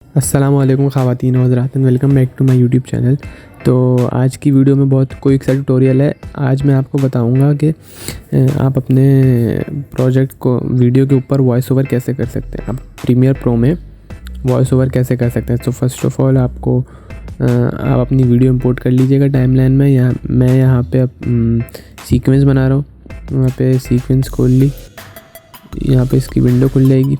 अस्सलाम-ओ-अलैकुम ख़वातीन व हज़रात, welcome back to my YouTube channel. तो आज की वीडियो में बहुत क्विक सा ट्यूटोरियल है। आज मैं आपको बताऊंगा कि आप अपने प्रोजेक्ट को वीडियो के ऊपर वॉइस ओवर कैसे कर सकते हैं। आप प्रीमियर प्रो में वॉइस ओवर कैसे कर सकते हैं। तो फर्स्ट ऑफ़ ऑल आपको आप अपनी वीडियो इंपोर्ट कर लीजिएगा टाइमलाइन में। मैं यहाँ पे सीक्वेंस बना रहा हूँ। यहाँ पे सीक्वेंस खोल ली, यहाँ पे इसकी विंडो खुल जाएगी।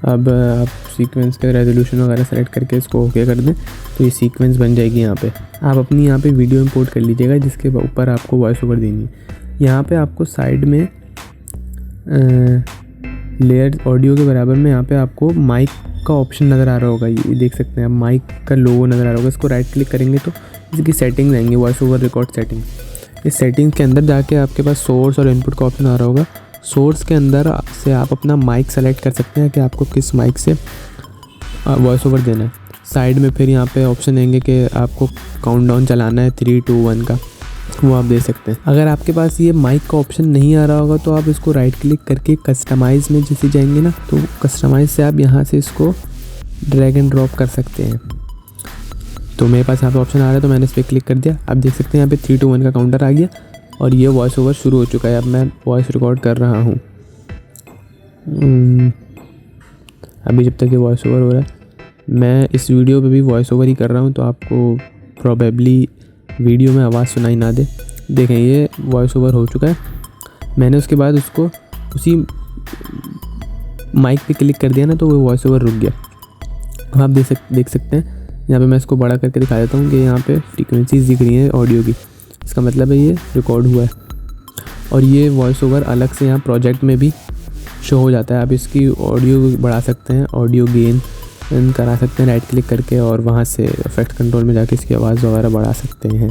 अब आप सीक्वेंस का रेजोल्यूशन वगैरह सेलेक्ट करके इसको ओके कर दें तो ये सीक्वेंस बन जाएगी। यहाँ पे आप अपनी यहाँ पे वीडियो इंपोर्ट कर लीजिएगा जिसके ऊपर आपको वॉइस ओवर देनी है। यहाँ पे आपको साइड में लेयर ऑडियो के बराबर में यहाँ पे आपको माइक का ऑप्शन नज़र आ रहा होगा। ये देख सकते हैं आप, माइक का लोगो नज़र आ रहा होगा। इसको राइट क्लिक करेंगे तो इसकी सेटिंग आएंगी, वॉइस ओवर रिकॉर्ड सेटिंग। इस सेटिंग के अंदर जाके आपके पास सोर्स और इनपुट का ऑप्शन आ रहा होगा। सोर्स के अंदर से आप अपना माइक सेलेक्ट कर सकते हैं कि आपको किस माइक से वॉइस ओवर देना है। साइड में फिर यहाँ पे ऑप्शन आएंगे कि आपको काउंटडाउन चलाना है 3, 2, 1 का, वो आप दे सकते हैं। अगर आपके पास ये माइक का ऑप्शन नहीं आ रहा होगा तो आप इसको राइट क्लिक करके कस्टमाइज़ में जैसे जाएंगे ना, तो कस्टमाइज़ से आप यहाँ से इसको ड्रैग एंड ड्रॉप कर सकते हैं। तो मेरे पास यहाँ पे ऑप्शन आ रहा है तो मैंने इस पर क्लिक कर दिया। आप देख सकते हैं यहाँ पे 3, 2, 1 का काउंटर आ गया और ये वॉइस ओवर शुरू हो चुका है। अब मैं वॉइस रिकॉर्ड कर रहा हूँ। अभी जब तक ये वॉइस ओवर हो रहा है, मैं इस वीडियो पे भी वॉइस ओवर ही कर रहा हूँ तो आपको प्रोबेबली वीडियो में आवाज़ सुनाई ना दे। देखें ये वॉइस ओवर हो चुका है। मैंने उसके बाद उसको उसी माइक पे क्लिक कर दिया ना तो वो वॉइस ओवर रुक गया। अब आप देख सकते हैं यहाँ पे मैं इसको बड़ा करके दिखा देता हूँ कि यहाँ पे फ्रीक्वेंसीज दिख रही हैं ऑडियो की। इसका मतलब है ये रिकॉर्ड हुआ है और ये वॉइस ओवर अलग से यहाँ प्रोजेक्ट में भी शो हो जाता है। आप इसकी ऑडियो बढ़ा सकते हैं, ऑडियो गेन करा सकते हैं राइट क्लिक करके और वहाँ से इफेक्ट कंट्रोल में जाके इसकी आवाज़ वगैरह बढ़ा सकते हैं।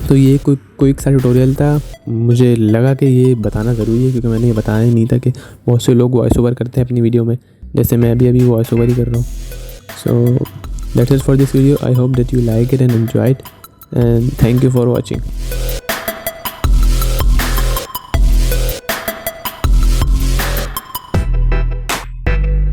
तो ये क्विक सा ट्यूटोरियल था। मुझे लगा कि ये बताना ज़रूरी है क्योंकि मैंने ये बताया ही नहीं था कि बहुत से लोग वॉइस ओवर करते हैं अपनी वीडियो में, जैसे मैं अभी वॉइस ओवर ही कर रहा हूँ। So that's it for this video. I hope that you like it and enjoy it, and thank you for watching.